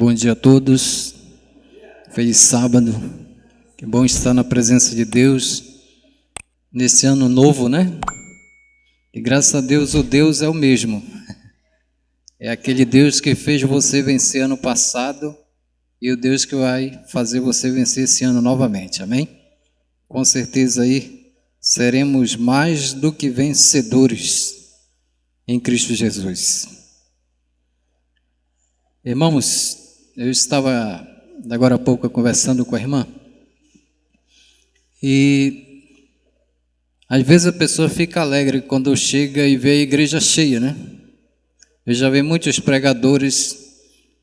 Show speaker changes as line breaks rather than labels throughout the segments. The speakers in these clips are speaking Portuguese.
Bom dia a todos, feliz sábado, que bom estar na presença de Deus nesse ano novo, né? E graças a Deus o Deus é o mesmo, é aquele Deus que fez você vencer ano passado e o Deus que vai fazer você vencer esse ano novamente, amém? Com certeza aí seremos mais do que vencedores em Cristo Jesus. Irmãos, eu estava agora há pouco conversando com a irmã e às vezes a pessoa fica alegre quando chega e vê a igreja cheia, né? Eu já vi muitos pregadores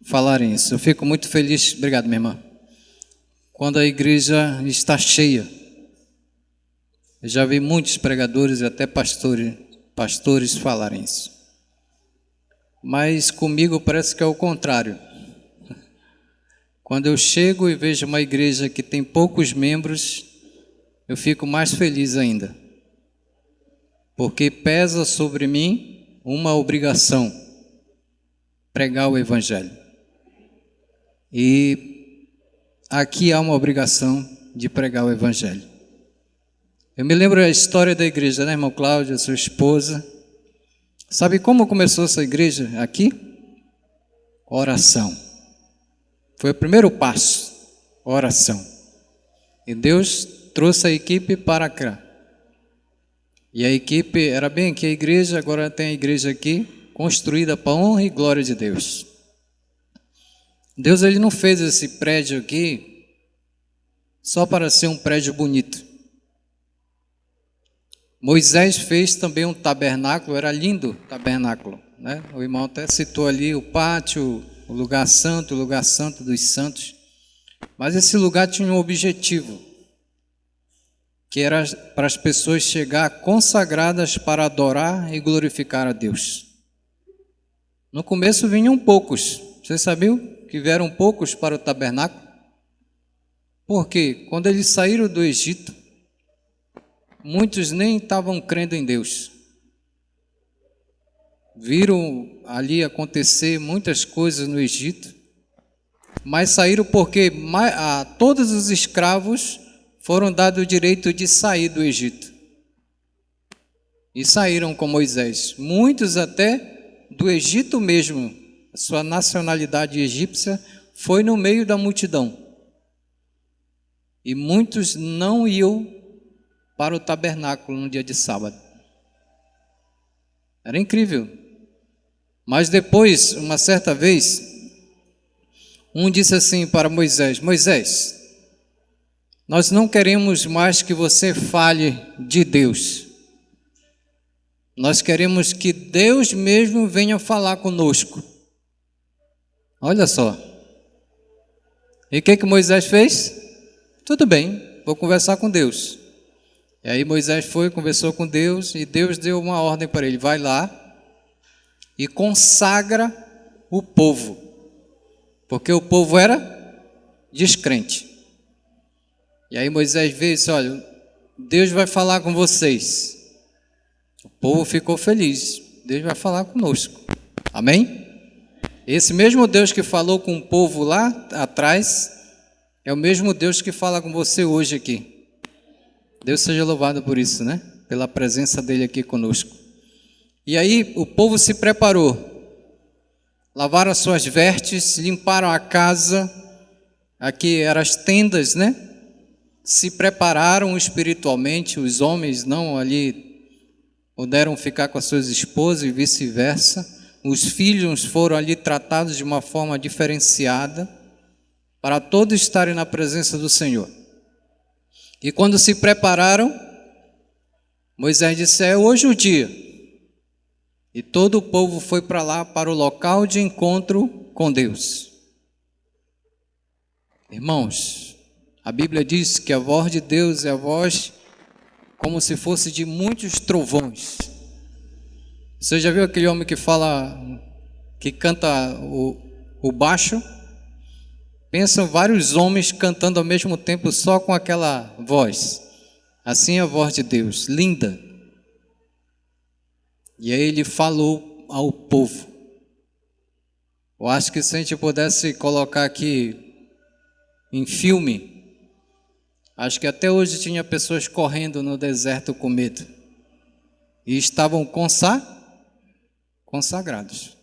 falarem isso. Eu fico muito feliz, obrigado minha irmã, quando a igreja está cheia. Eu já vi muitos pregadores e até pastores falarem isso. Mas comigo parece que é o contrário. Quando eu chego e vejo uma igreja que tem poucos membros, eu fico mais feliz ainda. Porque pesa sobre mim uma obrigação, pregar o Evangelho. E aqui há uma obrigação de pregar o Evangelho. Eu me lembro a história da igreja, né, irmão Cláudio, sua esposa. Sabe como começou essa igreja aqui? Oração. Foi o primeiro passo, oração. E Deus trouxe a equipe para cá. E a equipe era bem aqui a igreja, agora tem a igreja aqui, construída para a honra e glória de Deus. Deus ele não fez esse prédio aqui só para ser um prédio bonito. Moisés fez também um tabernáculo, era lindo o tabernáculo, né? O irmão até citou ali o pátio, o lugar santo dos santos. Mas esse lugar tinha um objetivo, que era para as pessoas chegar consagradas para adorar e glorificar a Deus. No começo vinham poucos. Vocês sabiam que vieram poucos para o tabernáculo? Porque quando eles saíram do Egito, muitos nem estavam crendo em Deus. Viram ali acontecer muitas coisas no Egito, mas saíram porque a todos os escravos foram dados o direito de sair do Egito. E saíram com Moisés. Muitos até do Egito mesmo, a sua nacionalidade egípcia foi no meio da multidão. E muitos não iam para o tabernáculo no dia de sábado. Era incrível. Mas depois, uma certa vez, um disse assim para Moisés: Moisés, nós não queremos mais que você fale de Deus. Nós queremos que Deus mesmo venha falar conosco. Olha só. E o que Moisés fez? Tudo bem, vou conversar com Deus. E aí Moisés foi, conversou com Deus e Deus deu uma ordem para ele: vai lá e consagra o povo, porque o povo era descrente. E aí Moisés veio e disse: olha, Deus vai falar com vocês. O povo ficou feliz, Deus vai falar conosco, amém? Esse mesmo Deus que falou com o povo lá atrás é o mesmo Deus que fala com você hoje aqui. Deus seja louvado por isso, né? Pela presença dele aqui conosco. E aí o povo se preparou, lavaram as suas vestes, limparam a casa, aqui eram as tendas, né? Se prepararam espiritualmente, os homens não ali puderam ficar com as suas esposas e vice-versa. Os filhos foram ali tratados de uma forma diferenciada, para todos estarem na presença do Senhor. E quando se prepararam, Moisés disse: é hoje o dia. E todo o povo foi para lá, para o local de encontro com Deus. Irmãos, a Bíblia diz que a voz de Deus é a voz como se fosse de muitos trovões. Você já viu aquele homem que fala, que canta o baixo? Pensam vários homens cantando ao mesmo tempo só com aquela voz. Assim é a voz de Deus, linda. E aí ele falou ao povo. Eu acho que se a gente pudesse colocar aqui em filme, acho que até hoje tinha pessoas correndo no deserto com medo. E estavam consagrados.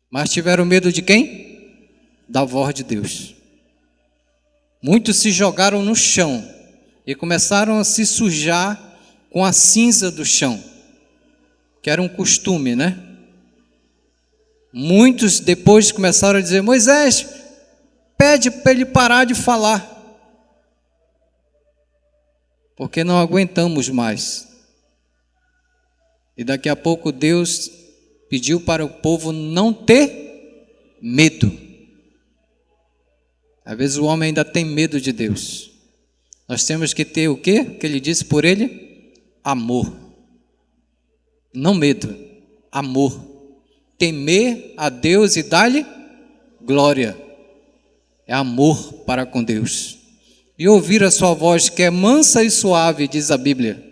Mas tiveram medo de quem? Da voz de Deus. Muitos se jogaram no chão e começaram a se sujar com a cinza do chão, que era um costume, né? Muitos depois começaram a dizer: Moisés, pede para ele parar de falar, porque não aguentamos mais. E daqui a pouco Deus pediu para o povo não ter medo. Às vezes o homem ainda tem medo de Deus. Nós temos que ter o quê? Que ele disse por ele? Amor. Não medo, amor. Temer a Deus e dar-lhe glória. É amor para com Deus. E ouvir a sua voz, que é mansa e suave, diz a Bíblia.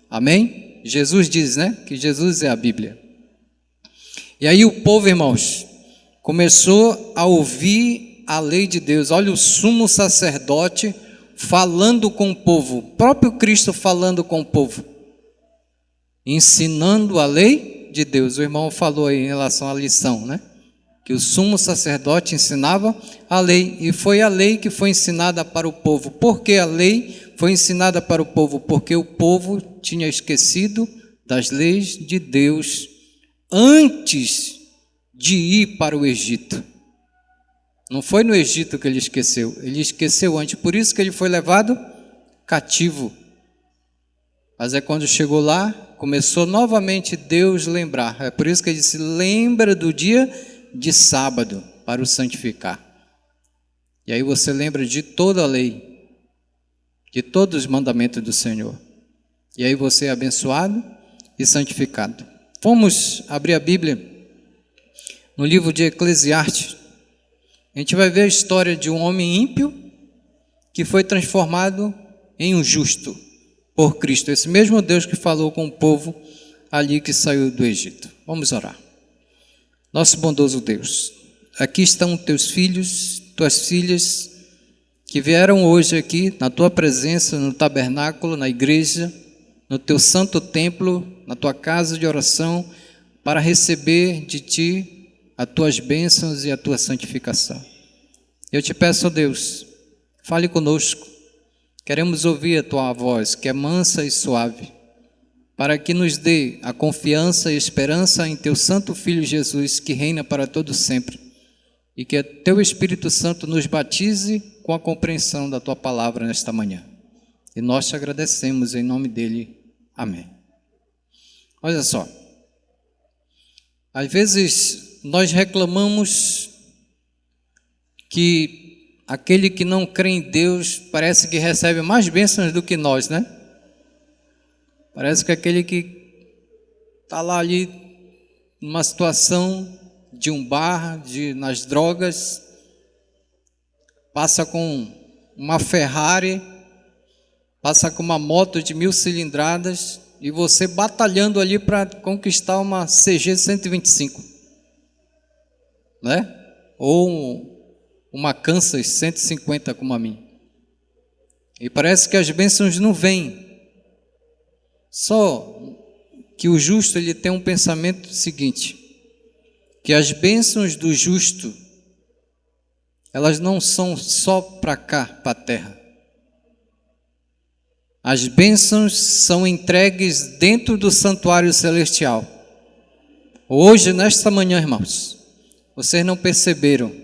Amém? Jesus diz, né? Que Jesus é a Bíblia. E aí o povo, irmãos, começou a ouvir a lei de Deus. Olha o sumo sacerdote falando com o povo. O próprio Cristo falando com o povo. Ensinando a lei de Deus. O irmão falou aí em relação à lição, né? Que o sumo sacerdote ensinava a lei. E foi a lei que foi ensinada para o povo. Por que a lei foi ensinada para o povo? Porque o povo tinha esquecido das leis de Deus antes de ir para o Egito. Não foi no Egito que ele esqueceu antes. Por isso que ele foi levado cativo. Mas é quando chegou lá, começou novamente Deus lembrar. É por isso que ele disse: lembra do dia de sábado para o santificar. E aí você lembra de toda a lei, de todos os mandamentos do Senhor. E aí você é abençoado e santificado. Vamos abrir a Bíblia no livro de Eclesiastes. A gente vai ver a história de um homem ímpio que foi transformado em um justo por Cristo. Esse mesmo Deus que falou com o povo ali que saiu do Egito. Vamos orar. Nosso bondoso Deus, aqui estão teus filhos, tuas filhas, que vieram hoje aqui na tua presença, no tabernáculo, na igreja, no teu santo templo, na tua casa de oração, para receber de ti as tuas bênçãos e a tua santificação. Eu te peço, ó Deus, fale conosco. Queremos ouvir a tua voz, que é mansa e suave, para que nos dê a confiança e esperança em teu santo Filho Jesus, que reina para todo sempre, e que teu Espírito Santo nos batize com a compreensão da tua palavra nesta manhã. E nós te agradecemos em nome dele. Amém. Olha só, às vezes nós reclamamos que aquele que não crê em Deus parece que recebe mais bênçãos do que nós, né? Parece que aquele que está lá ali numa situação de um bar, nas drogas, passa com uma Ferrari, passa com uma moto de 1000 cilindradas e você batalhando ali para conquistar uma CG 125, né? Ou uma Kansas 150 como a minha. E parece que as bênçãos não vêm. Só que o justo ele tem um pensamento seguinte, que as bênçãos do justo, elas não são só para cá, para a terra. As bênçãos são entregues dentro do santuário celestial. Hoje, nesta manhã, irmãos, vocês não perceberam,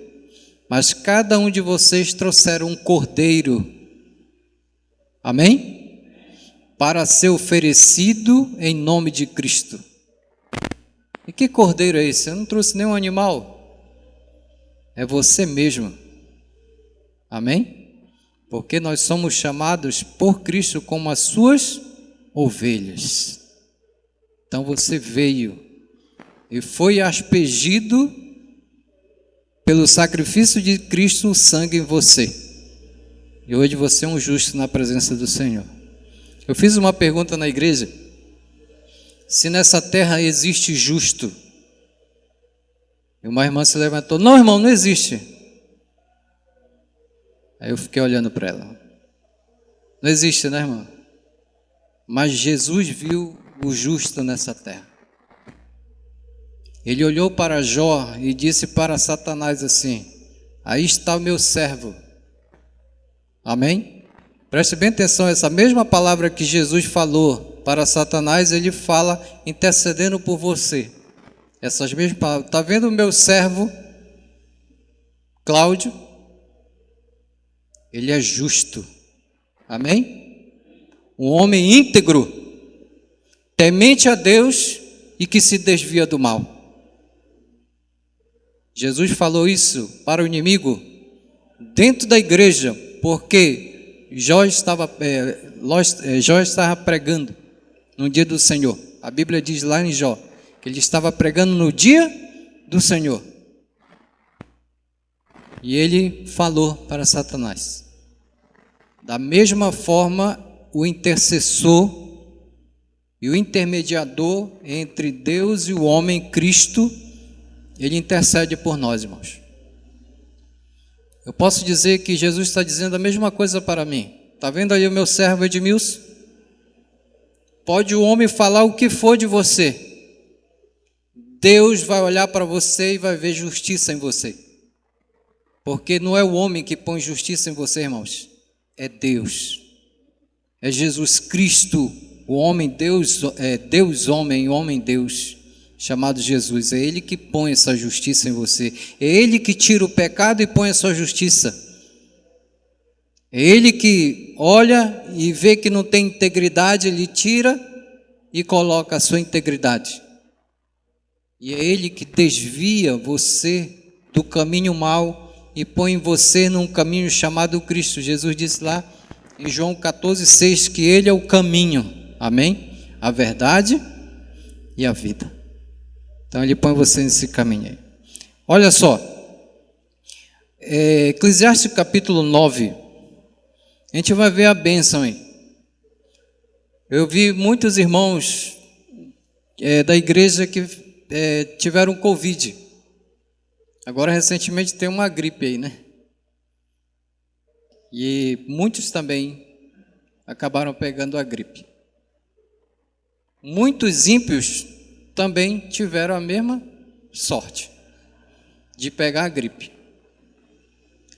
mas cada um de vocês trouxeram um cordeiro, amém? Para ser oferecido em nome de Cristo. E que cordeiro é esse? Eu não trouxe nenhum animal. É você mesmo. Amém? Porque nós somos chamados por Cristo como as suas ovelhas. Então você veio e foi aspergido pelo sacrifício de Cristo o sangue em você. E hoje você é um justo na presença do Senhor. Eu fiz uma pergunta na igreja: se nessa terra existe justo, E uma irmã se levantou: não, irmão, não existe. Aí eu fiquei olhando para ela. Não existe, né, irmã? Mas Jesus viu o justo nessa terra. Ele olhou para Jó e disse para Satanás assim: aí está o meu servo. Amém? Preste bem atenção, essa mesma palavra que Jesus falou para Satanás, ele fala intercedendo por você. Essas mesmas palavras. Está vendo o meu servo Cláudio? Ele é justo. Amém? Um homem íntegro, temente a Deus e que se desvia do mal. Jesus falou isso para o inimigo dentro da igreja, porque Jó estava pregando no dia do Senhor. A Bíblia diz lá em Jó que ele estava pregando no dia do Senhor. E ele falou para Satanás. Da mesma forma, o intercessor e o intermediador entre Deus e o homem, Cristo, ele intercede por nós, irmãos. Eu posso dizer que Jesus está dizendo a mesma coisa para mim. Está vendo aí o meu servo Edmilson? Pode o homem falar o que for de você. Deus vai olhar para você e vai ver justiça em você. Porque não é o homem que põe justiça em você, irmãos. É Deus. É Jesus Cristo, o homem Deus, Deus homem, homem Deus, chamado Jesus. É Ele que põe essa justiça em você. É Ele que tira o pecado e põe a sua justiça. É Ele que olha e vê que não tem integridade, Ele tira e coloca a sua integridade. E é Ele que desvia você do caminho mau e põe você num caminho chamado Cristo. Jesus disse lá em João 14,6 que Ele é o caminho, amém? A verdade e a vida. Então Ele põe você nesse caminho aí. Olha só, Eclesiastes capítulo 9, a gente vai ver a bênção aí. Eu vi muitos irmãos da igreja que tiveram Covid. Agora, recentemente, tem uma gripe aí, né? E muitos também acabaram pegando a gripe. Muitos ímpios também tiveram a mesma sorte de pegar a gripe.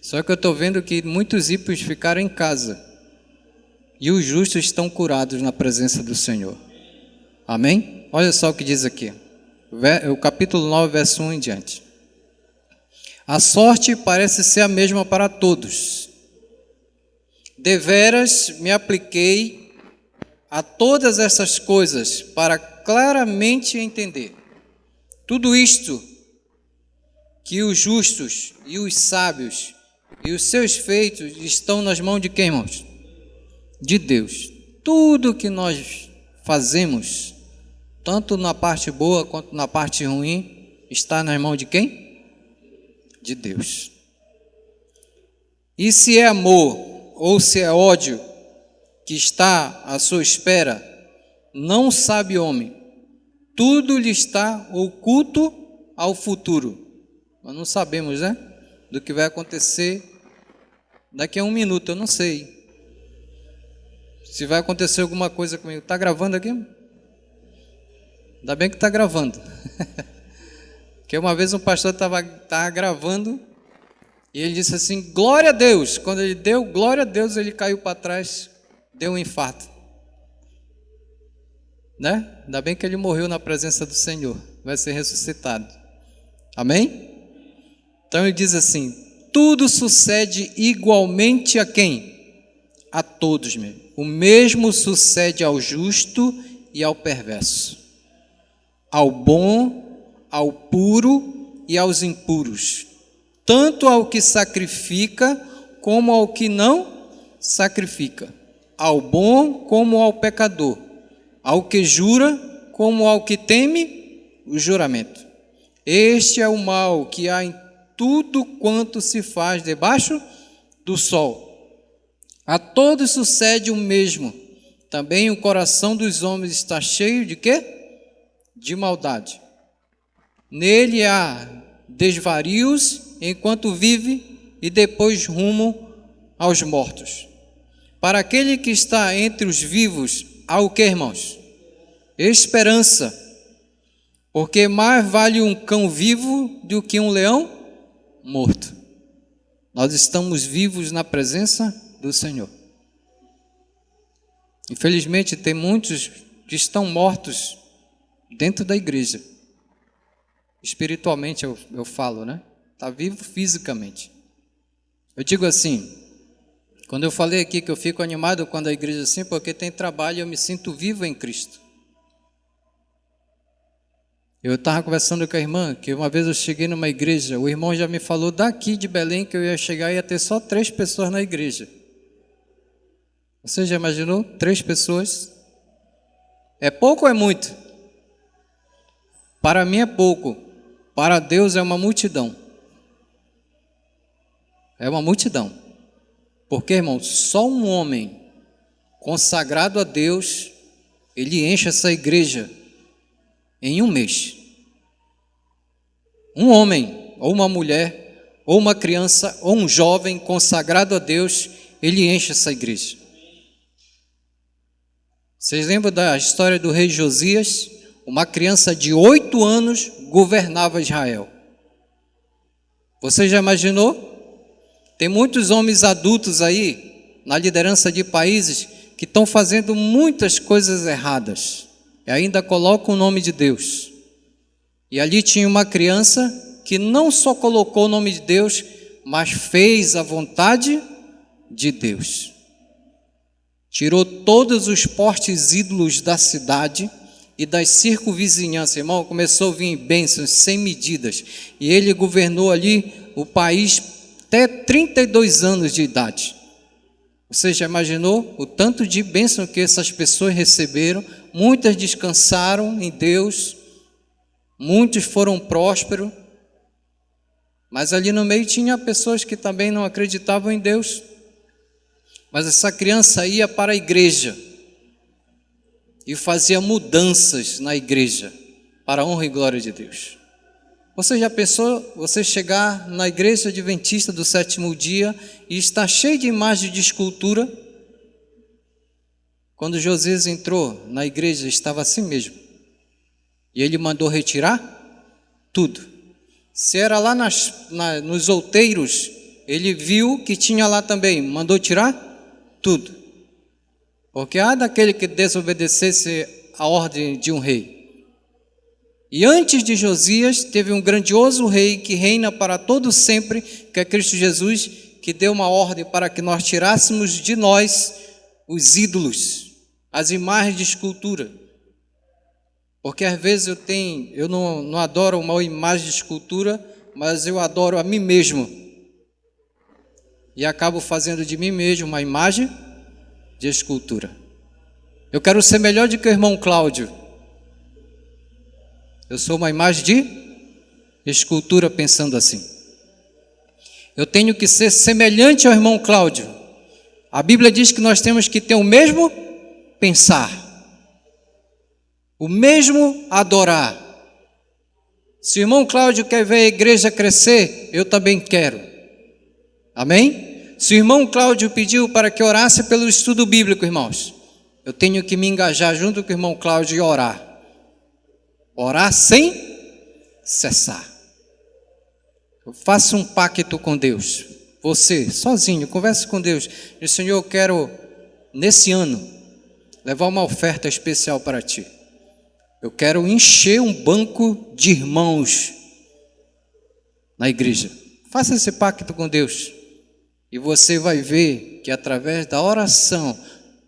Só que eu estou vendo que muitos ímpios ficaram em casa e os justos estão curados na presença do Senhor. Amém? Olha só o que diz aqui. O capítulo 9, verso 1 em diante. A sorte parece ser a mesma para todos. Deveras me apliquei a todas essas coisas para claramente entender. Tudo isto que os justos e os sábios e os seus feitos estão nas mãos de quem, irmãos? De Deus. Tudo que nós fazemos, tanto na parte boa quanto na parte ruim, está nas mãos de quem? De Deus. E se é amor ou se é ódio que está à sua espera, não sabe homem. Tudo lhe está oculto ao futuro. Nós não sabemos, né? Do que vai acontecer daqui a um minuto, eu não sei. Se vai acontecer alguma coisa comigo. Está gravando aqui? Ainda bem que está gravando. Porque uma vez um pastor estava gravando e ele disse assim, glória a Deus. Quando ele deu glória a Deus, ele caiu para trás, deu um infarto. Né? Ainda bem que ele morreu na presença do Senhor, vai ser ressuscitado. Amém? Então ele diz assim, tudo sucede igualmente a quem? A todos mesmo. O mesmo sucede ao justo e ao perverso, ao bom, ao puro e aos impuros, tanto ao que sacrifica como ao que não sacrifica, ao bom como ao pecador, ao que jura como ao que teme o juramento. Este é o mal que há em tudo quanto se faz debaixo do sol. A todos sucede o mesmo. Também o coração dos homens está cheio de quê? De maldade. Nele há desvarios enquanto vive e depois rumo aos mortos. Para aquele que está entre os vivos, há o que, irmãos? Esperança. Porque mais vale um cão vivo do que um leão morto. Nós estamos vivos na presença do Senhor. Infelizmente, tem muitos que estão mortos dentro da igreja. Espiritualmente eu falo, né? Está vivo fisicamente. Eu digo assim, quando eu falei aqui que eu fico animado quando a igreja assim, porque tem trabalho e eu me sinto vivo em Cristo. Eu estava conversando com a irmã, que uma vez eu cheguei numa igreja, o irmão já me falou daqui de Belém que eu ia chegar e ia ter só 3 pessoas na igreja. Você já imaginou? 3 pessoas? É pouco ou é muito? Para mim é pouco. Para Deus é uma multidão. É uma multidão. Porque, irmão, só um homem consagrado a Deus, ele enche essa igreja em um mês. Um homem, ou uma mulher, ou uma criança, ou um jovem consagrado a Deus, ele enche essa igreja. Vocês lembram da história do rei Josias? Uma criança de 8 anos governava Israel. Você já imaginou? Tem muitos homens adultos aí, na liderança de países, que estão fazendo muitas coisas erradas. E ainda colocam o nome de Deus. E ali tinha uma criança que não só colocou o nome de Deus, mas fez a vontade de Deus. Tirou todos os postes ídolos da cidade e das circunvizinhanças, irmão, começou a vir bênçãos sem medidas. E ele governou ali o país até 32 anos de idade. Você já imaginou o tanto de bênção que essas pessoas receberam? Muitas descansaram em Deus, muitos foram prósperos, mas ali no meio tinha pessoas que também não acreditavam em Deus. Mas essa criança ia para a igreja e fazia mudanças na igreja para a honra e glória de Deus. Você já pensou você chegar na igreja adventista do 7º dia e estar cheio de imagens de escultura? Quando Josias entrou na igreja, estava assim mesmo. E ele mandou retirar tudo. Se era lá nos outeiros, ele viu que tinha lá também, mandou tirar tudo. Porque há daquele que desobedecesse a ordem de um rei. E antes de Josias, teve um grandioso rei que reina para todo sempre, que é Cristo Jesus, que deu uma ordem para que nós tirássemos de nós os ídolos, as imagens de escultura. Porque às vezes eu não adoro uma imagem de escultura, mas eu adoro a mim mesmo. E acabo fazendo de mim mesmo uma imagem de escultura. Eu quero ser melhor do que o irmão Cláudio. Eu sou uma imagem de escultura pensando assim. Eu tenho que ser semelhante ao irmão Cláudio. A Bíblia diz que nós temos que ter o mesmo pensar, o mesmo adorar. Se o irmão Cláudio quer ver a igreja crescer, eu também quero. Amém? Se o irmão Cláudio pediu para que orasse pelo estudo bíblico, irmãos, eu tenho que me engajar junto com o irmão Cláudio e orar. Orar sem cessar. Eu faço um pacto com Deus. Você, sozinho, converse com Deus. E Senhor, eu quero, nesse ano, levar uma oferta especial para Ti. Eu quero encher um banco de irmãos na igreja. Faça esse pacto com Deus. E você vai ver que através da oração,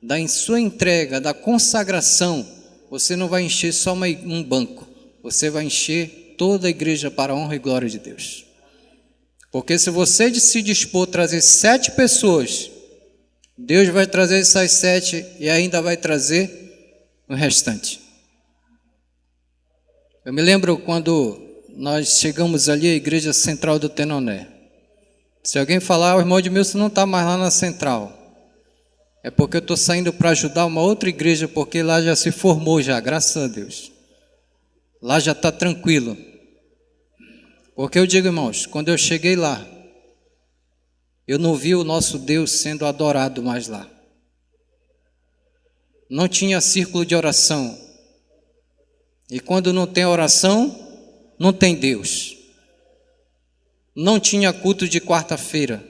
da sua entrega, da consagração, você não vai encher só um banco, você vai encher toda a igreja para a honra e glória de Deus. Porque se você se dispor a trazer 7 pessoas, Deus vai trazer essas 7 e ainda vai trazer o restante. Eu me lembro quando nós chegamos ali à igreja central do Tenoné. Se alguém falar, o irmão Edmilson não está mais lá na central, é porque eu estou saindo para ajudar uma outra igreja, porque lá já se formou já, graças a Deus. Lá já está tranquilo. Porque eu digo, irmãos, quando eu cheguei lá, eu não vi o nosso Deus sendo adorado mais lá. Não tinha círculo de oração. E quando não tem oração, não tem Deus. Não tinha culto de quarta-feira.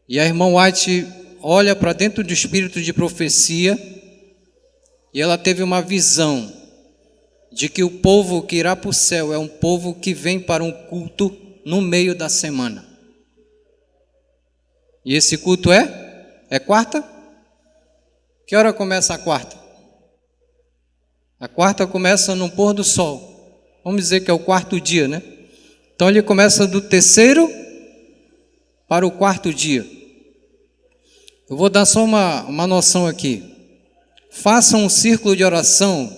E a irmã White olha para dentro do espírito de profecia e ela teve uma visão de que o povo que irá para o céu é um povo que vem para um culto no meio da semana. E esse culto é quarta? Que hora começa a quarta? A quarta começa no pôr do sol. Vamos dizer que é o quarto dia, né? Então ele começa do terceiro para o quarto dia. Eu vou dar só uma noção aqui. Faça um círculo de oração.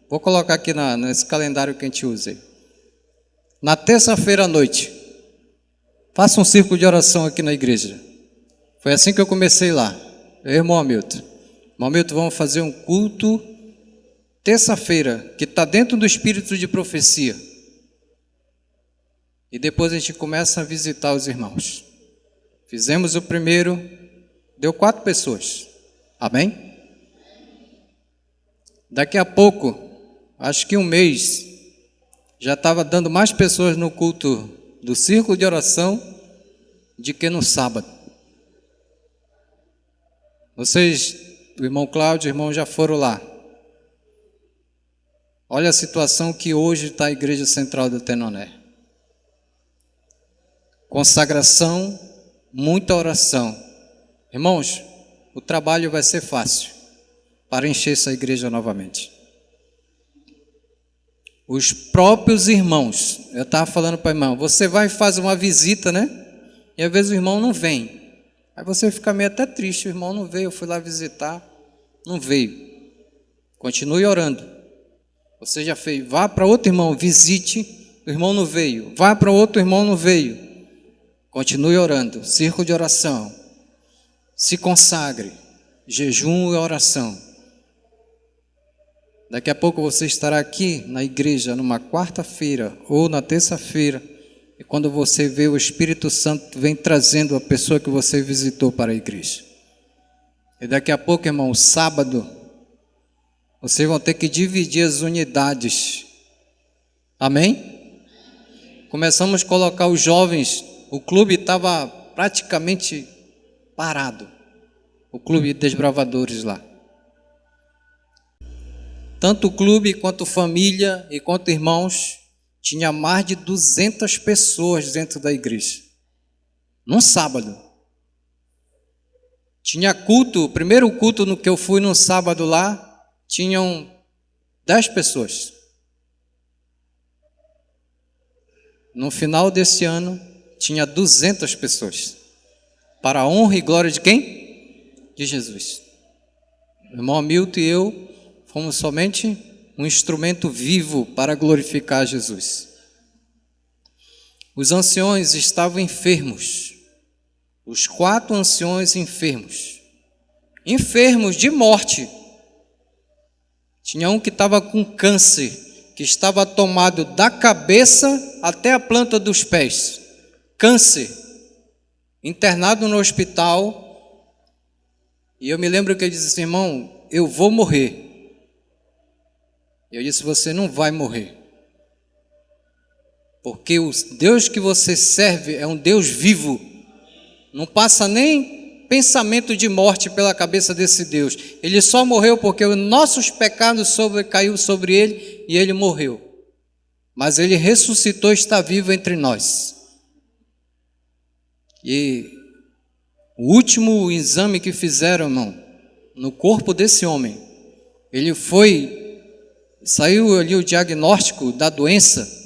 Vou colocar aqui nesse calendário que a gente usa. Na terça-feira à noite. Faça um círculo de oração aqui na igreja. Foi assim que eu comecei lá. Irmão Hamilton. Irmão Hamilton, vamos fazer um culto terça-feira, que está dentro do espírito de profecia. E depois a gente começa a visitar os irmãos. Fizemos o primeiro, deu 4 pessoas. Amém? Daqui a pouco, acho que um mês, já estava dando mais pessoas no culto do círculo de oração do que no sábado. Vocês, o irmão Cláudio e o irmão já foram lá. Olha a situação que hoje está a Igreja Central do Tenoné. Consagração, muita oração. Irmãos, o trabalho vai ser fácil para encher essa igreja novamente. Os próprios irmãos, eu estava falando para o irmão, você vai e faz uma visita, né? E às vezes o irmão não vem. Aí você fica meio até triste, o irmão não veio, eu fui lá visitar, não veio. Continue orando. Você já fez, vá para outro irmão, visite, o irmão não veio. Vá para outro irmão, não veio. Continue orando, círculo de oração. Se consagre, jejum e oração. Daqui a pouco você estará aqui na igreja, numa quarta-feira ou na terça-feira, e quando você vê o Espírito Santo vem trazendo a pessoa que você visitou para a igreja. E daqui a pouco, irmão, sábado, vocês vão ter que dividir as unidades. Amém? Começamos a colocar os jovens, o clube estava praticamente parado. O clube de desbravadores lá. Tanto o clube, quanto família e quanto irmãos, tinha mais de 200 pessoas dentro da igreja. Num sábado. Tinha culto, o primeiro culto no que eu fui no sábado lá, tinham 10 pessoas. No final desse ano, tinha 200 pessoas. Para a honra e glória de quem? De Jesus. O irmão Hamilton e eu fomos somente um instrumento vivo para glorificar Jesus. Os anciões estavam enfermos. Os 4 anciões enfermos. Enfermos de morte. Tinha um que estava com câncer, que estava tomado da cabeça até a planta dos pés. Câncer. Internado no hospital. E eu me lembro que ele disse assim, irmão, eu vou morrer. Eu disse, você não vai morrer. Porque o Deus que você serve é um Deus vivo. Não passa nem pensamento de morte pela cabeça desse Deus. Ele só morreu porque os nossos pecados caiu sobre ele e ele morreu. Mas ele ressuscitou e está vivo entre nós. E o último exame que fizeram, irmão, no corpo desse homem, saiu ali o diagnóstico da doença,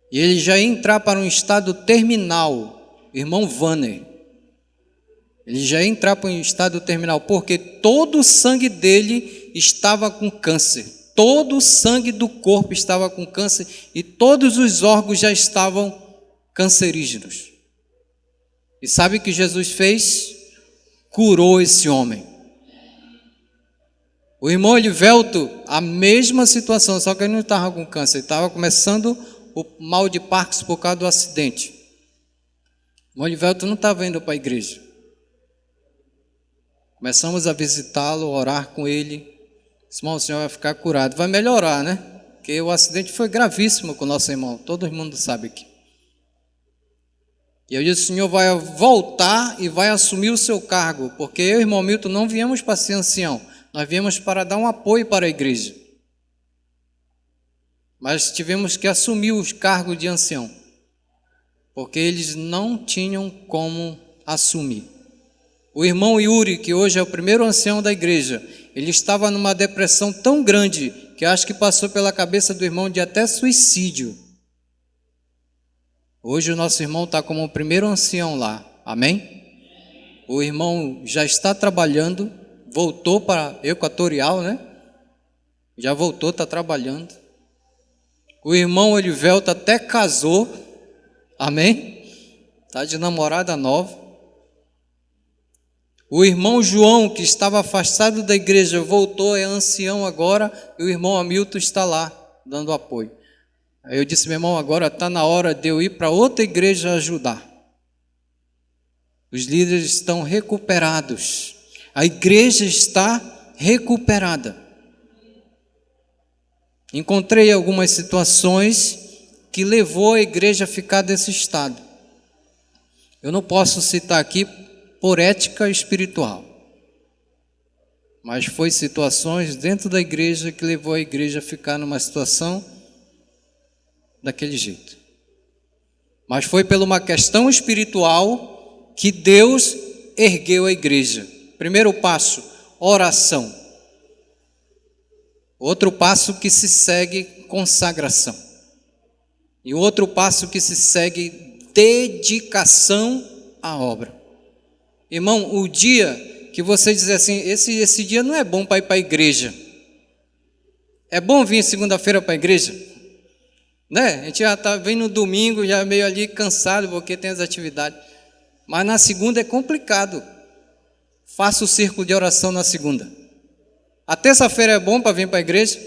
e ele já ia entrar para um estado terminal, irmão Vanner. Ele já ia entrar para um estado terminal, porque todo o sangue dele estava com câncer. Todo o sangue do corpo estava com câncer, e todos os órgãos já estavam cancerígenos. E sabe o que Jesus fez? Curou esse homem. O irmão Elivelto, a mesma situação, só que ele não estava com câncer, ele estava começando o mal de Parkinson por causa do acidente. O irmão Livelto não estava indo para a igreja. Começamos a visitá-lo, orar com ele. Irmão, o senhor vai ficar curado. Vai melhorar, né? Porque o acidente foi gravíssimo com o nosso irmão. Todo mundo sabe aqui. E eu disse, o senhor vai voltar e vai assumir o seu cargo. Porque eu e o irmão Milton não viemos para ser ancião. Nós viemos para dar um apoio para a igreja. Mas tivemos que assumir os cargos de ancião. Porque eles não tinham como assumir. O irmão Yuri, que hoje é o primeiro ancião da igreja, ele estava numa depressão tão grande que acho que passou pela cabeça do irmão de até suicídio. Hoje o nosso irmão está como o primeiro ancião lá, amém? O irmão já está trabalhando, voltou para Equatorial, né? Já voltou, está trabalhando. O irmão Olivelto até casou, amém? Está de namorada nova. O irmão João, que estava afastado da igreja, voltou, é ancião agora, e o irmão Hamilton está lá, dando apoio. Aí eu disse, meu irmão, agora está na hora de eu ir para outra igreja ajudar. Os líderes estão recuperados. A igreja está recuperada. Encontrei algumas situações que levou a igreja a ficar desse estado. Eu não posso citar aqui por ética espiritual, mas foi situações dentro da igreja que levou a igreja a ficar numa situação daquele jeito. Mas foi por uma questão espiritual que Deus ergueu a igreja. Primeiro passo, oração. Outro passo que se segue, consagração. E outro passo que se segue, dedicação à obra. Irmão, o dia que você dizer assim, esse dia não é bom para ir para a igreja. É bom vir segunda-feira para a igreja? Né? A gente já está vendo no domingo, já meio ali cansado, porque tem as atividades. Mas na segunda é complicado. Faça o círculo de oração na segunda. A terça-feira é bom para vir para a igreja?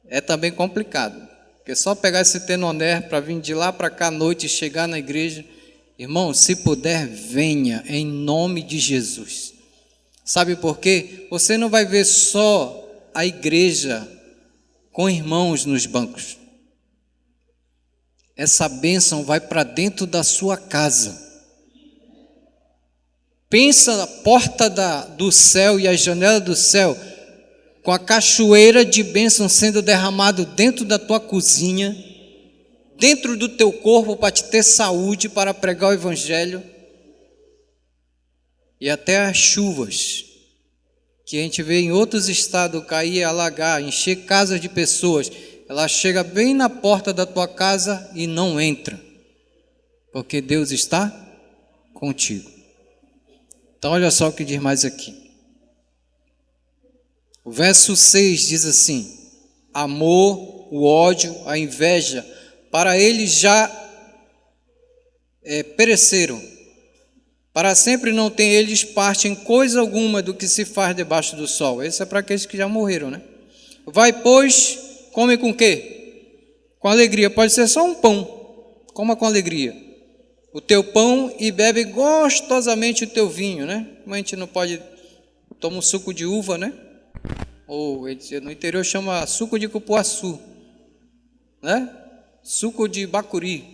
É também complicado. Porque só pegar esse tenoner para vir de lá para cá à noite e chegar na igreja. Irmão, se puder, venha em nome de Jesus. Sabe por quê? Você não vai ver só a igreja com irmãos nos bancos. Essa bênção vai para dentro da sua casa. Pensa na porta do céu e a janela do céu, com a cachoeira de bênção sendo derramado dentro da tua cozinha, dentro do teu corpo para te ter saúde, para pregar o evangelho. E até as chuvas que a gente vê em outros estados cair, alagar, encher casas de pessoas, ela chega bem na porta da tua casa e não entra, porque Deus está contigo. Então olha só o que diz mais aqui. O verso 6 diz assim: amor, o ódio, a inveja, para eles já pereceram. Para sempre não tem eles parte em coisa alguma do que se faz debaixo do sol. Esse é para aqueles que já morreram, né? Vai, pois, come com o quê? Com alegria. Pode ser só um pão. Coma com alegria o teu pão e bebe gostosamente o teu vinho, né? Como a gente não pode tomar um suco de uva, né? Ou no interior chama suco de cupuaçu, né? Suco de bacuri,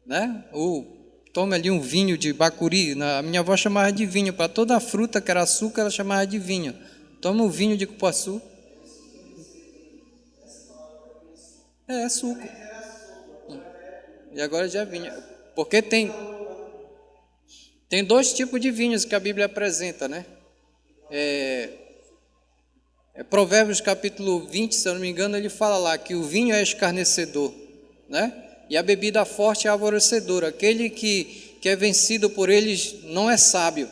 né? Ou tome ali um vinho de bacuri. A minha avó chamava de vinho. Para toda a fruta que era açúcar, ela chamava de vinho. Toma um vinho de cupuaçu. É suco. E agora já vinho. Porque tem dois tipos de vinhos que a Bíblia apresenta, né? Provérbios capítulo 20, se eu não me engano, ele fala lá que o vinho é escarnecedor, né? E a bebida forte é alvorecedora. Aquele que é vencido por eles não é sábio.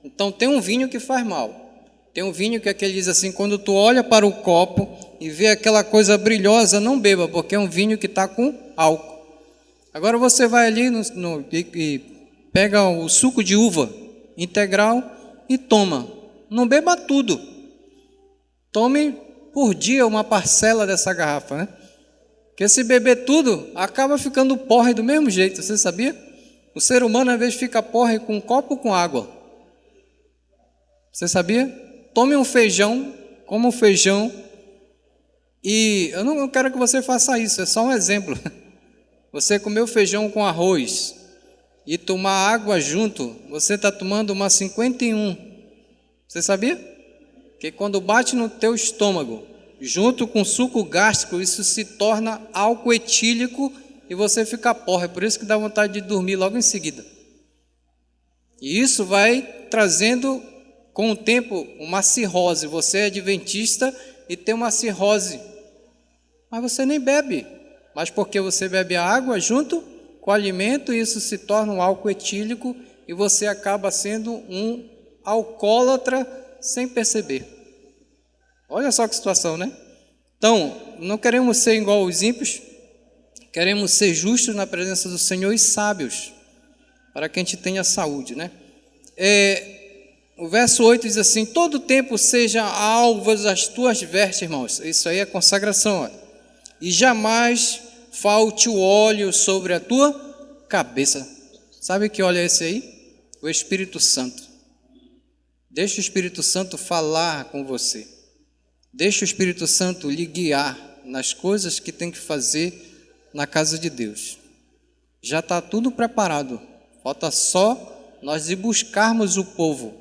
Então tem um vinho que faz mal. Tem um vinho que aquele diz assim, quando tu olha para o copo e vê aquela coisa brilhosa, não beba, porque é um vinho que está com álcool. Agora você vai ali e pega o suco de uva integral e toma. Não beba tudo. Tome por dia uma parcela dessa garrafa, né? Porque se beber tudo, acaba ficando porre do mesmo jeito, você sabia? O ser humano às vezes fica porre com um copo com água. Você sabia? Tome um feijão, coma um feijão, e eu não quero que você faça isso, é só um exemplo. Você comer o feijão com arroz e tomar água junto, você está tomando uma 51. Você sabia? Que quando bate no teu estômago, junto com suco gástrico, isso se torna álcool etílico e você fica porra. É por isso que dá vontade de dormir logo em seguida. E isso vai trazendo, com o tempo, uma cirrose. Você é adventista e tem uma cirrose, mas você nem bebe. Mas porque você bebe a água junto com o alimento, isso se torna um álcool etílico e você acaba sendo um alcoólatra sem perceber. Olha só que situação, né? Então, não queremos ser igual os ímpios, queremos ser justos na presença do Senhor e sábios, para que a gente tenha saúde, né? O verso 8 diz assim: todo tempo seja alvas as tuas vestes, irmãos. Isso aí é consagração, olha. E jamais falte o óleo sobre a tua cabeça. Sabe que óleo é esse aí? O Espírito Santo. Deixa o Espírito Santo falar com você. Deixa o Espírito Santo lhe guiar nas coisas que tem que fazer na casa de Deus. Já está tudo preparado. Falta só nós ir buscarmos o povo.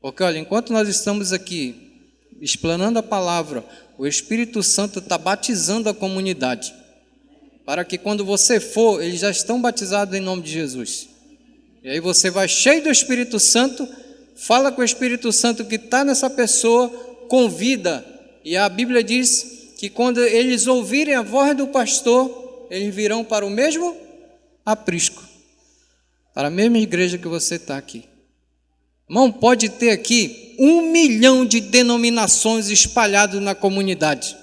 Porque, olha, enquanto nós estamos aqui explanando a palavra, o Espírito Santo está batizando a comunidade. Para que quando você for, eles já estão batizados em nome de Jesus. E aí você vai cheio do Espírito Santo, fala com o Espírito Santo que está nessa pessoa, convida. E a Bíblia diz que quando eles ouvirem a voz do pastor, eles virão para o mesmo aprisco, para a mesma igreja que você está aqui. Irmão, pode ter aqui 1 milhão de denominações espalhadas na comunidade.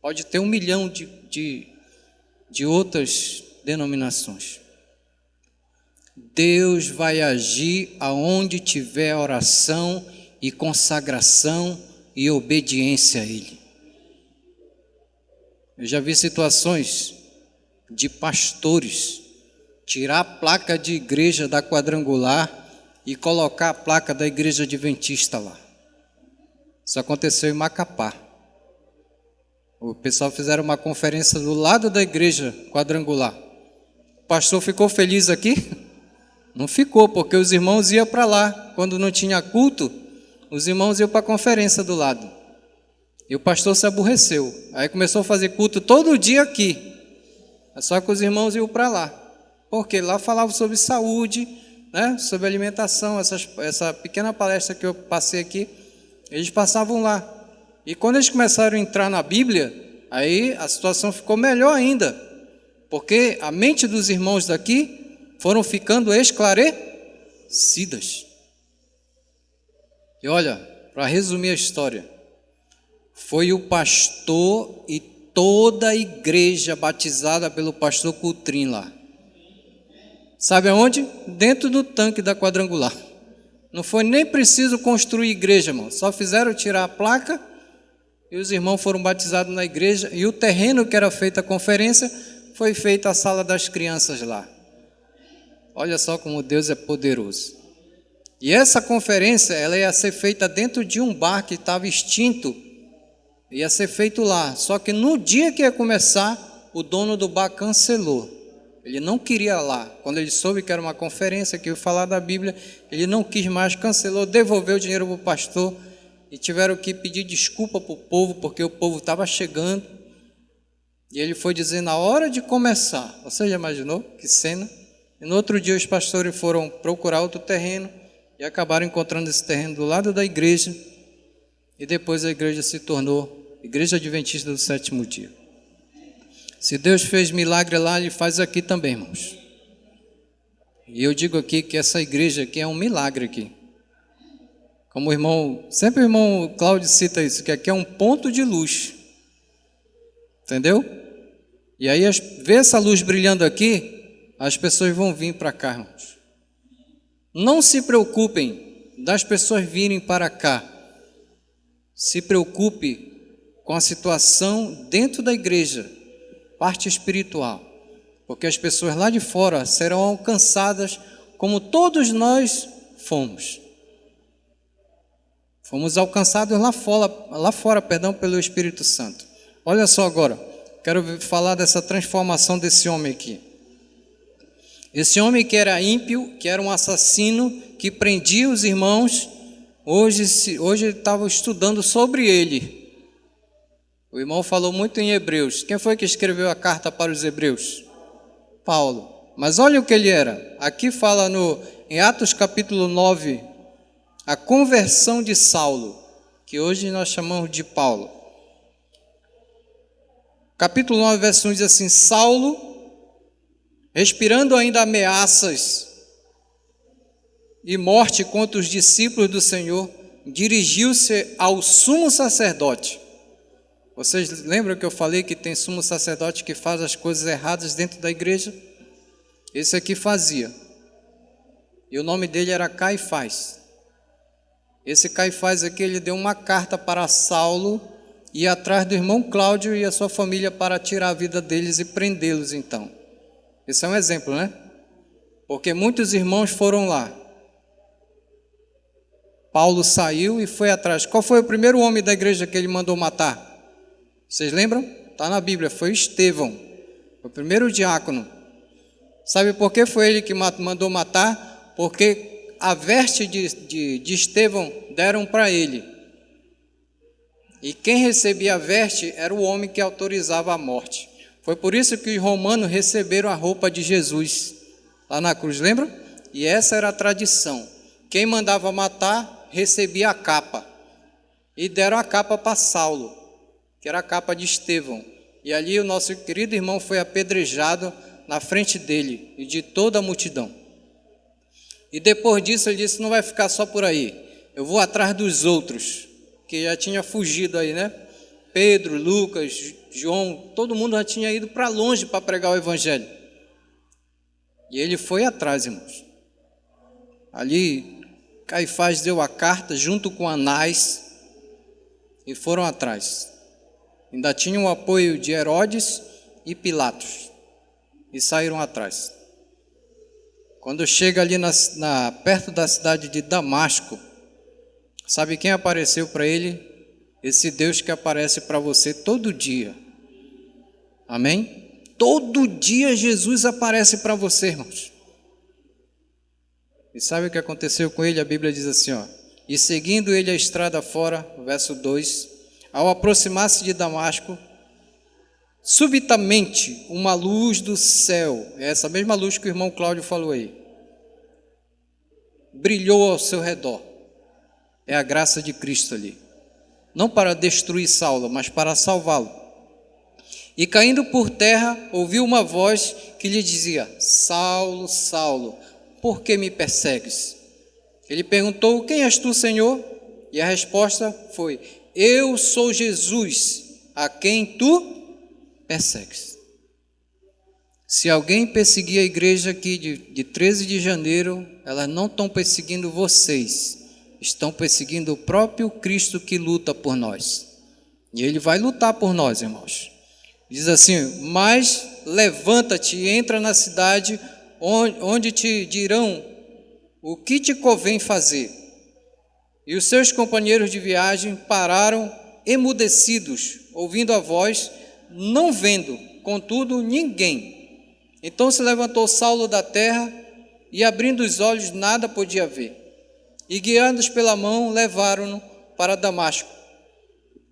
Pode ter 1 milhão de outras denominações. Deus vai agir aonde tiver oração e consagração e obediência a Ele. Eu já vi situações de pastores tirar a placa de igreja da quadrangular e colocar a placa da igreja adventista lá. Isso aconteceu em Macapá. O pessoal fizeram uma conferência do lado da igreja quadrangular. O pastor ficou feliz aqui? Não ficou, porque os irmãos iam para lá. Quando não tinha culto, os irmãos iam para a conferência do lado. E o pastor se aborreceu. Aí começou a fazer culto todo dia aqui. Só que os irmãos iam para lá. Porque lá falava sobre saúde, né? Sobre alimentação. Essa pequena palestra que eu passei aqui, eles passavam lá. E quando eles começaram a entrar na Bíblia, aí a situação ficou melhor ainda. Porque a mente dos irmãos daqui foram ficando esclarecidas. E olha, para resumir a história, foi o pastor e toda a igreja batizada pelo pastor Coutrin lá. Sabe aonde? Dentro do tanque da quadrangular. Não foi nem preciso construir igreja, irmão. Só fizeram tirar a placa e os irmãos foram batizados na igreja. E o terreno que era feita a conferência foi feita a sala das crianças lá. Olha só como Deus é poderoso. E essa conferência, ela ia ser feita dentro de um bar que estava extinto. Ia ser feito lá. Só que no dia que ia começar, o dono do bar cancelou. Ele não queria lá. Quando ele soube que era uma conferência, que ia falar da Bíblia, ele não quis mais, cancelou, devolveu o dinheiro para o pastor e tiveram que pedir desculpa para o povo, porque o povo estava chegando. E ele foi dizer na hora de começar. Você já imaginou que cena? E no outro dia os pastores foram procurar outro terreno e acabaram encontrando esse terreno do lado da igreja. E depois a igreja se tornou Igreja Adventista do Sétimo Dia. Se Deus fez milagre lá, Ele faz aqui também, irmãos. E eu digo aqui que essa igreja aqui é um milagre aqui. Como o irmão, sempre o irmão Cláudio cita isso, que aqui é um ponto de luz. Entendeu? E aí, vê essa luz brilhando aqui, as pessoas vão vir para cá, irmãos. Não se preocupem das pessoas virem para cá. Se preocupe com a situação dentro da igreja, parte espiritual, porque as pessoas lá de fora serão alcançadas como todos nós fomos. Fomos alcançados lá fora, pelo Espírito Santo. Olha só agora, quero falar dessa transformação desse homem aqui. Esse homem que era ímpio, que era um assassino, que prendia os irmãos, hoje estava estudando sobre ele. O irmão falou muito em Hebreus. Quem foi que escreveu a carta para os Hebreus? Paulo. Mas olha o que ele era. Aqui fala em Atos capítulo 9, a conversão de Saulo, que hoje nós chamamos de Paulo. Capítulo 9, verso 1 diz assim: Saulo, respirando ainda ameaças e morte contra os discípulos do Senhor, dirigiu-se ao sumo sacerdote. Vocês lembram que eu falei que tem sumo sacerdote que faz as coisas erradas dentro da igreja? Esse aqui fazia. E o nome dele era Caifás. Esse Caifás aqui, ele deu uma carta para Saulo ir atrás do irmão Cláudio e a sua família para tirar a vida deles e prendê-los então. Esse é um exemplo, né? Porque muitos irmãos foram lá. Paulo saiu e foi atrás. Qual foi o primeiro homem da igreja que ele mandou matar? Vocês lembram? Está na Bíblia, foi Estevão, o primeiro diácono. Sabe por que foi ele que mandou matar? Porque a veste de Estevão deram para ele. E quem recebia a veste era o homem que autorizava a morte. Foi por isso que os romanos receberam a roupa de Jesus lá na cruz, lembram? E essa era a tradição. Quem mandava matar recebia a capa. E deram a capa para Saulo, que era a capa de Estevão. E ali o nosso querido irmão foi apedrejado na frente dele e de toda a multidão. E depois disso ele disse: não vai ficar só por aí, eu vou atrás dos outros, que já tinha fugido aí, né? Pedro, Lucas, João, todo mundo já tinha ido para longe para pregar o evangelho. E ele foi atrás, irmãos. Ali Caifás deu a carta junto com Anás e foram atrás. Ainda tinham o apoio de Herodes e Pilatos e saíram atrás. Quando chega ali perto da cidade de Damasco, sabe quem apareceu para ele? Esse Deus que aparece para você todo dia. Amém? Todo dia Jesus aparece para você, irmãos. E sabe o que aconteceu com ele? A Bíblia diz assim, ó: e seguindo ele a estrada fora, verso 2, ao aproximar-se de Damasco, subitamente uma luz do céu, é essa mesma luz que o irmão Cláudio falou aí, brilhou ao seu redor. É a graça de Cristo ali, não para destruir Saulo, mas para salvá-lo. E caindo por terra, ouviu uma voz que lhe dizia: Saulo, Saulo, por que me persegues? Ele perguntou: quem és tu, Senhor? E a resposta foi: eu sou Jesus, a quem tu persegues. Se alguém perseguir a igreja aqui de 13 de janeiro, elas não estão perseguindo vocês, estão perseguindo o próprio Cristo que luta por nós. E Ele vai lutar por nós, irmãos. Diz assim: mas levanta-te e entra na cidade, onde te dirão o que te convém fazer. E os seus companheiros de viagem pararam emudecidos, ouvindo a voz, não vendo, contudo, ninguém. Então se levantou Saulo da terra, e abrindo os olhos nada podia ver. E guiando-os pela mão, levaram-no para Damasco.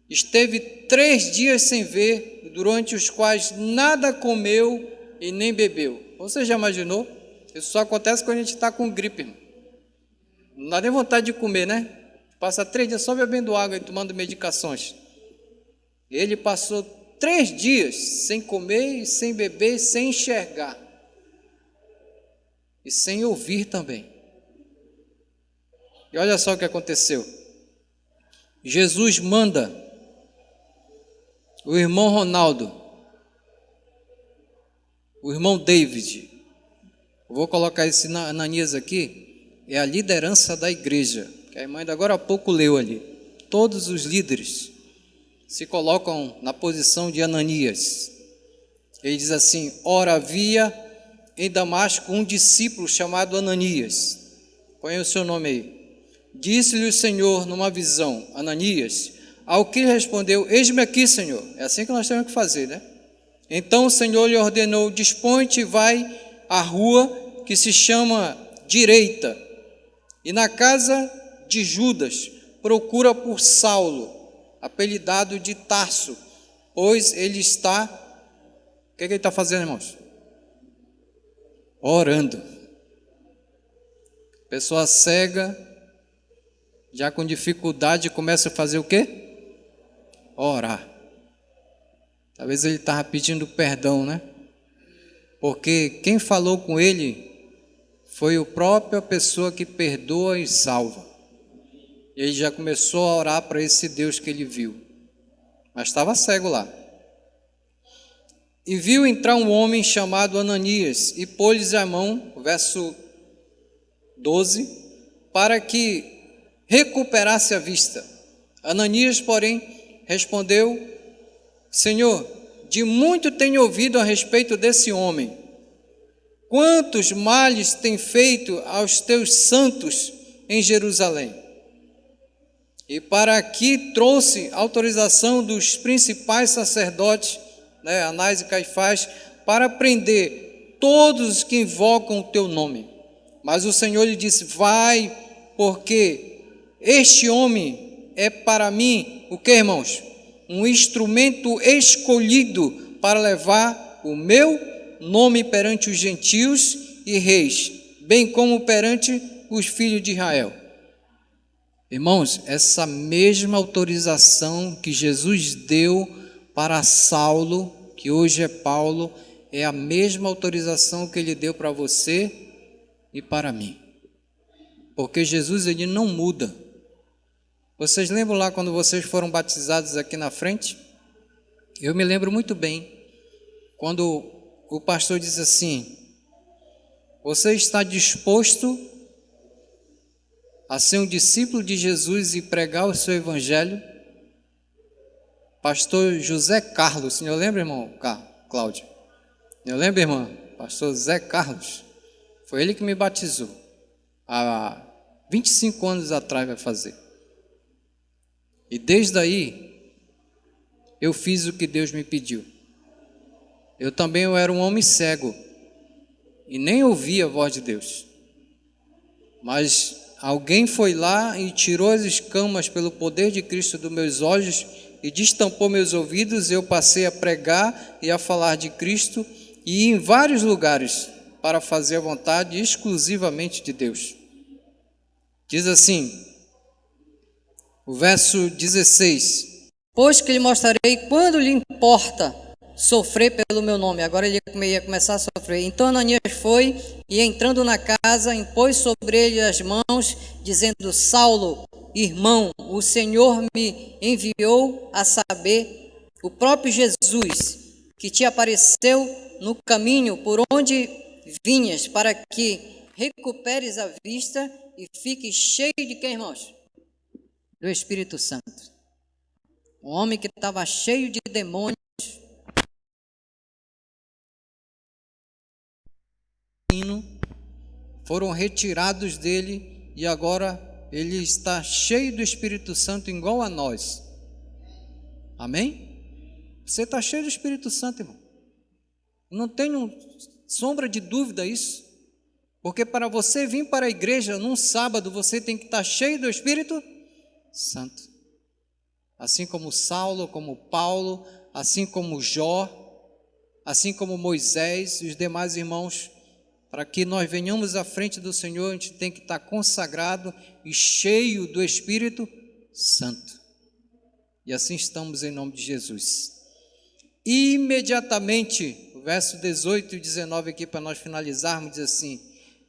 Esteve 3 dias sem ver, durante os quais nada comeu e nem bebeu. Você já imaginou? Isso só acontece quando a gente está com gripe, irmão. Não dá nem vontade de comer, né? Passa 3 dias só bebendo água e tomando medicações. Ele passou 3 dias sem comer, sem beber, sem enxergar. E sem ouvir também. E olha só o que aconteceu. Jesus manda o irmão Ronaldo, o irmão David, eu vou colocar esse Ananias aqui, é a liderança da igreja, que a irmã ainda agora há pouco leu ali, todos os líderes. se colocam na posição de Ananias. Ele diz assim: ora, havia em Damasco um discípulo chamado Ananias. Põe o seu nome aí. Disse-lhe o Senhor numa visão: Ananias. Ao que respondeu: eis-me aqui, Senhor. É assim que nós temos que fazer, né? Então o Senhor lhe ordenou: dispõe-te e vai à rua que se chama Direita, e na casa de Judas procura por Saulo, apelidado de Tarso, pois ele está... O que ele está fazendo, irmãos? Orando. Pessoa cega, já com dificuldade, começa a fazer o quê? Orar. Talvez ele estava pedindo perdão, né? Porque quem falou com ele foi a própria pessoa que perdoa e salva. E ele já começou a orar para esse Deus que ele viu. Mas estava cego lá. E viu entrar um homem chamado Ananias e pôs-lhes a mão, verso 12, para que recuperasse a vista. Ananias, porém, respondeu: Senhor, de muito tenho ouvido a respeito desse homem. Quantos males tem feito aos teus santos em Jerusalém? E para aqui trouxe autorização dos principais sacerdotes, Anás e Caifás, para prender todos os que invocam o teu nome. Mas o Senhor lhe disse: vai, porque este homem é para mim, o que, irmãos? Um instrumento escolhido para levar o meu nome perante os gentios e reis, bem como perante os filhos de Israel. Irmãos, essa mesma autorização que Jesus deu para Saulo, que hoje é Paulo, é a mesma autorização que ele deu para você e para mim. Porque Jesus, ele não muda. Vocês lembram lá quando vocês foram batizados aqui na frente? Eu me lembro muito bem, quando o pastor disse assim: você está disposto a ser um discípulo de Jesus e pregar o seu evangelho? Pastor José Carlos, o senhor lembra, irmão Cláudio? Eu lembro, irmã? Pastor Zé Carlos. Foi ele que me batizou. Há 25 anos atrás vai fazer. E desde aí, eu fiz o que Deus me pediu. Eu também era um homem cego e nem ouvia a voz de Deus. Mas alguém foi lá e tirou as escamas pelo poder de Cristo dos meus olhos e destampou meus ouvidos. Eu passei a pregar e a falar de Cristo e ir em vários lugares para fazer a vontade exclusivamente de Deus. Diz assim, o verso 16:
pois que lhe mostrarei quando lhe importa sofrer pelo meu nome. Agora ele ia começar a sofrer. Então Ananias foi e, entrando na casa, impôs sobre ele as mãos, dizendo: Saulo, irmão, o Senhor me enviou a saber, o próprio Jesus, que te apareceu no caminho por onde vinhas, para que recuperes a vista e fiques cheio de quem, irmãos? Do Espírito Santo. Um homem que estava cheio de demônios,
foram retirados dele e agora ele está cheio do Espírito Santo igual a nós. Amém? Você está cheio do Espírito Santo, irmão. Não tenho sombra de dúvida isso. Porque para você vir para a igreja num sábado, você tem que estar cheio do Espírito Santo. Assim como Saulo, como Paulo, assim como Jó, assim como Moisés e os demais irmãos. Para que nós venhamos à frente do Senhor, a gente tem que estar consagrado e cheio do Espírito Santo. E assim estamos em nome de Jesus. Imediatamente, o verso 18 e 19 aqui para nós finalizarmos, diz assim: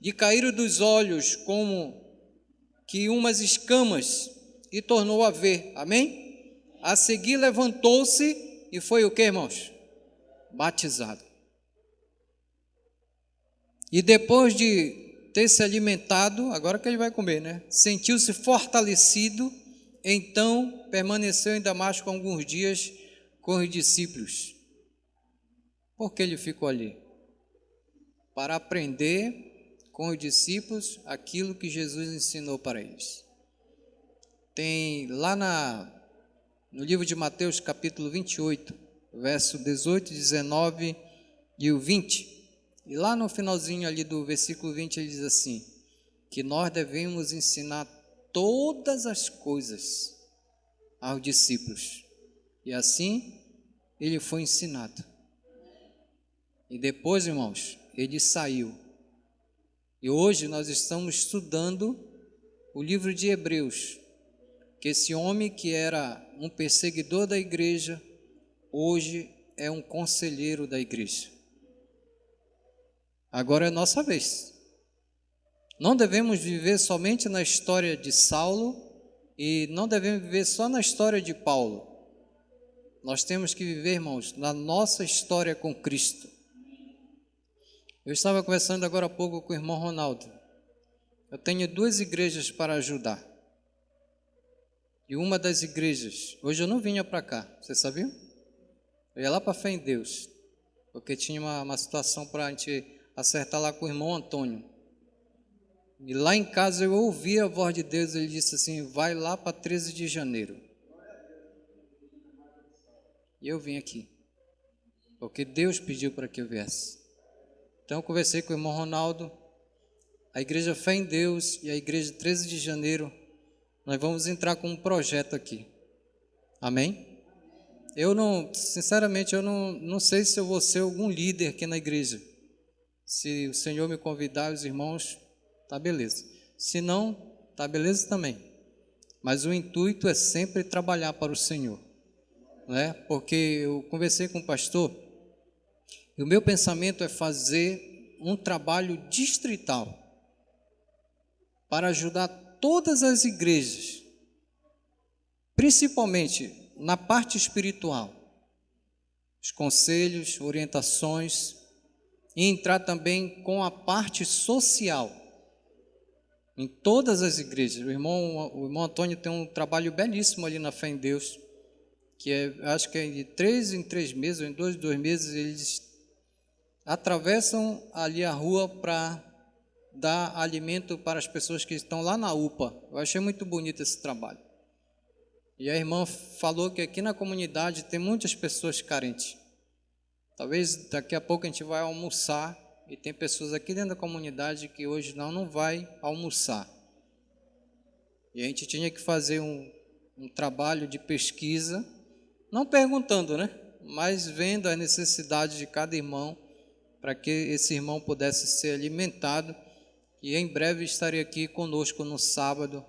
de cair dos olhos como que umas escamas, e tornou a ver. Amém? A seguir levantou-se e foi o que, irmãos? Batizado. E depois de ter se alimentado, agora que ele vai comer, né? Sentiu-se fortalecido então permaneceu em Damasco alguns dias com os discípulos. Por que ele ficou ali? Para aprender com os discípulos aquilo que Jesus ensinou para eles. Tem lá no livro de Mateus, capítulo 28, verso 18, 19 e o 20. E lá no finalzinho ali do versículo 20 ele diz assim, que nós devemos ensinar todas as coisas aos discípulos. E assim ele foi ensinado. E depois, irmãos, ele saiu. E hoje nós estamos estudando o livro de Hebreus, que esse homem que era um perseguidor da igreja, hoje é um conselheiro da igreja. Agora é nossa vez. Não devemos viver somente na história de Saulo e não devemos viver só na história de Paulo. Nós temos que viver, irmãos, na nossa história com Cristo. Eu estava conversando agora há pouco com o irmão Ronaldo. Eu tenho 2 igrejas para ajudar. E uma das igrejas, hoje eu não vinha para cá, você sabia? Eu ia lá para Fé em Deus, porque tinha uma situação para a gente acertar lá com o irmão Antônio. E lá em casa eu ouvi a voz de Deus, ele disse assim, vai lá para 13 de janeiro. E eu vim aqui, porque Deus pediu para que eu viesse. Então eu conversei com o irmão Ronaldo, a igreja Fé em Deus e a igreja 13 de janeiro, nós vamos entrar com um projeto aqui. Amém? Eu não, sinceramente, eu não sei se eu vou ser algum líder aqui na igreja. Se o Senhor me convidar, os irmãos, tá beleza. Se não, tá beleza também. Mas o intuito é sempre trabalhar para o Senhor, né? Porque eu conversei com o pastor e o meu pensamento é fazer um trabalho distrital para ajudar todas as igrejas, principalmente na parte espiritual, os conselhos, orientações, e entrar também com a parte social, em todas as igrejas. O irmão Antônio tem um trabalho belíssimo ali na Fé em Deus, que acho que é de 3 em 3 meses, ou em 2 em 2 meses, eles atravessam ali a rua para dar alimento para as pessoas que estão lá na UPA. Eu achei muito bonito esse trabalho. E a irmã falou que aqui na comunidade tem muitas pessoas carentes. Talvez daqui a pouco a gente vai almoçar e tem pessoas aqui dentro da comunidade que hoje não vai almoçar. E a gente tinha que fazer um trabalho de pesquisa, não perguntando, né? Mas vendo a necessidade de cada irmão, para que esse irmão pudesse ser alimentado. E em breve estarei aqui conosco no sábado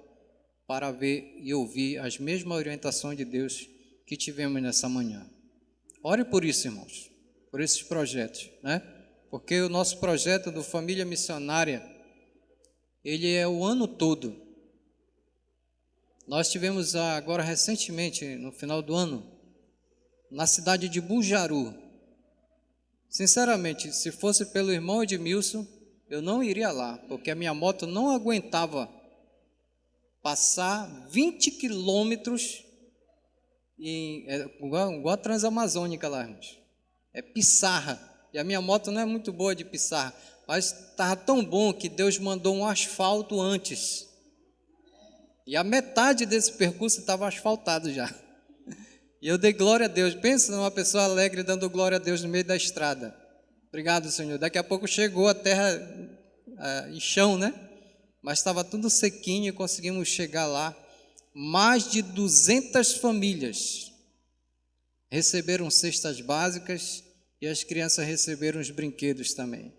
para ver e ouvir as mesmas orientações de Deus que tivemos nessa manhã. Ore por isso, irmãos, por esses projetos, né? Porque o nosso projeto do Família Missionária, ele é o ano todo. Nós tivemos agora recentemente, no final do ano, na cidade de Bujaru. Sinceramente, se fosse pelo irmão Edmilson, eu não iria lá, porque a minha moto não aguentava passar 20 quilômetros igual a Transamazônica lá, irmãos. É pissarra. E a minha moto não é muito boa de pissarra, mas estava tão bom que Deus mandou um asfalto antes. E a metade desse percurso estava asfaltado já. E eu dei glória a Deus. Pensa numa pessoa alegre dando glória a Deus no meio da estrada. Obrigado, Senhor. Daqui a pouco chegou a terra em chão, né? Mas estava tudo sequinho e conseguimos chegar lá. Mais de 200 famílias receberam cestas básicas e as crianças receberam os brinquedos também.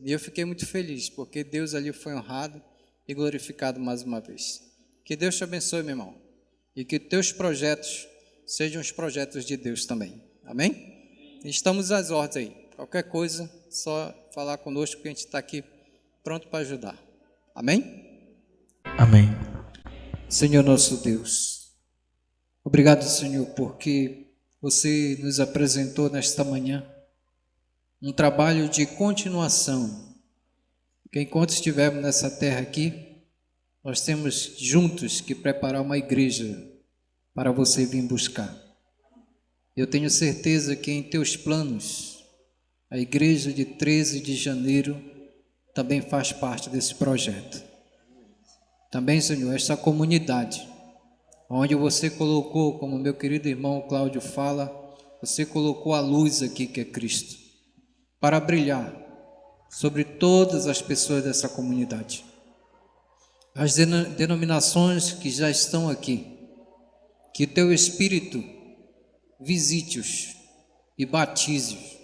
E eu fiquei muito feliz, porque Deus ali foi honrado e glorificado mais uma vez. Que Deus te abençoe, meu irmão, e que teus projetos sejam os projetos de Deus também. Amém? Estamos às ordens aí. Qualquer coisa, só falar conosco que a gente está aqui pronto para ajudar. Amém?
Amém.
Senhor nosso Deus, obrigado, Senhor, porque você nos apresentou nesta manhã um trabalho de continuação. Que enquanto estivermos nessa terra aqui, nós temos juntos que preparar uma igreja para você vir buscar. Eu tenho certeza que em teus planos, a igreja de 13 de janeiro também faz parte desse projeto. Também, Senhor, esta comunidade, onde você colocou, como meu querido irmão Cláudio fala, você colocou a luz aqui que é Cristo, para brilhar sobre todas as pessoas dessa comunidade. As denominações que já estão aqui, que teu Espírito visite-os e batize-os,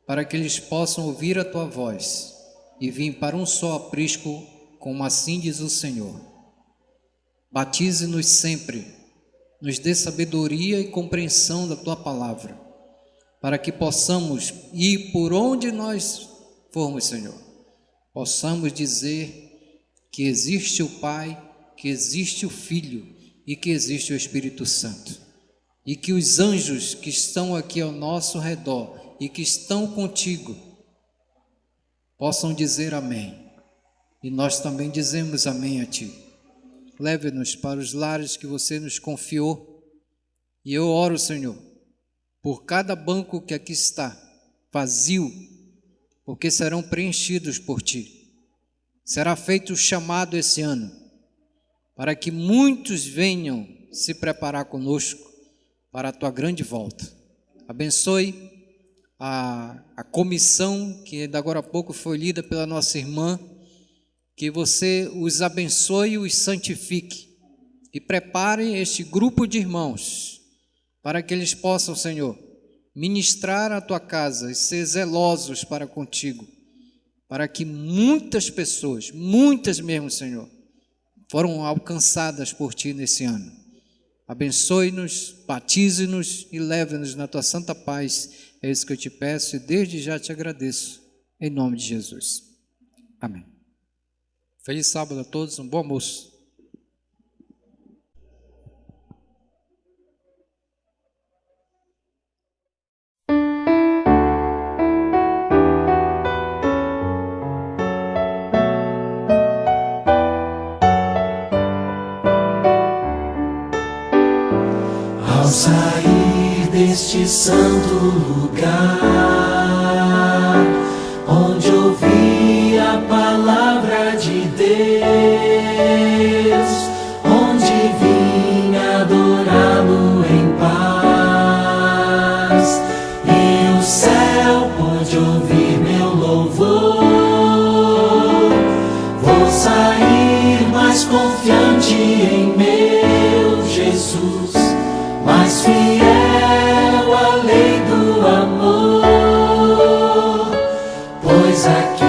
para que eles possam ouvir a tua voz e vir para um só aprisco, como assim diz o Senhor. Batize-nos sempre, nos dê sabedoria e compreensão da tua palavra, para que possamos ir por onde nós formos, Senhor, possamos dizer que existe o Pai, que existe o Filho e que existe o Espírito Santo. E que os anjos que estão aqui ao nosso redor e que estão contigo possam dizer amém. E nós também dizemos amém a ti. Leve-nos para os lares que você nos confiou. E eu oro, Senhor, por cada banco que aqui está vazio, porque serão preenchidos por ti. Será feito o chamado esse ano, para que muitos venham se preparar conosco para a tua grande volta. Abençoe a comissão que de agora a pouco foi lida pela nossa irmã, que você os abençoe e os santifique, e prepare este grupo de irmãos, para que eles possam, Senhor, ministrar a tua casa e ser zelosos para contigo, para que muitas pessoas, muitas mesmo, Senhor, foram alcançadas por ti nesse ano. Abençoe-nos, batize-nos e leve-nos na tua santa paz. É isso que eu te peço e desde já te agradeço, em nome de Jesus. Amém. Feliz sábado a todos, um bom almoço.
Ao sair deste santo lugar, onde ouvi a palavra de Deus, onde vim adorá-lo em paz, e o céu pôde ouvir meu louvor, vou sair mais confiante em meu Jesus, mais fiel à lei do amor, pois aqui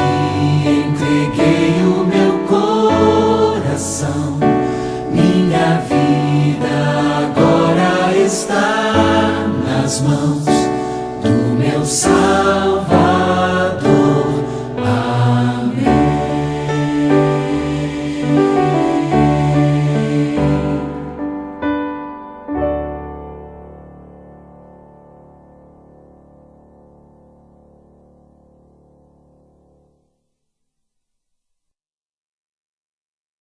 entreguei o meu coração, minha vida agora está nas mãos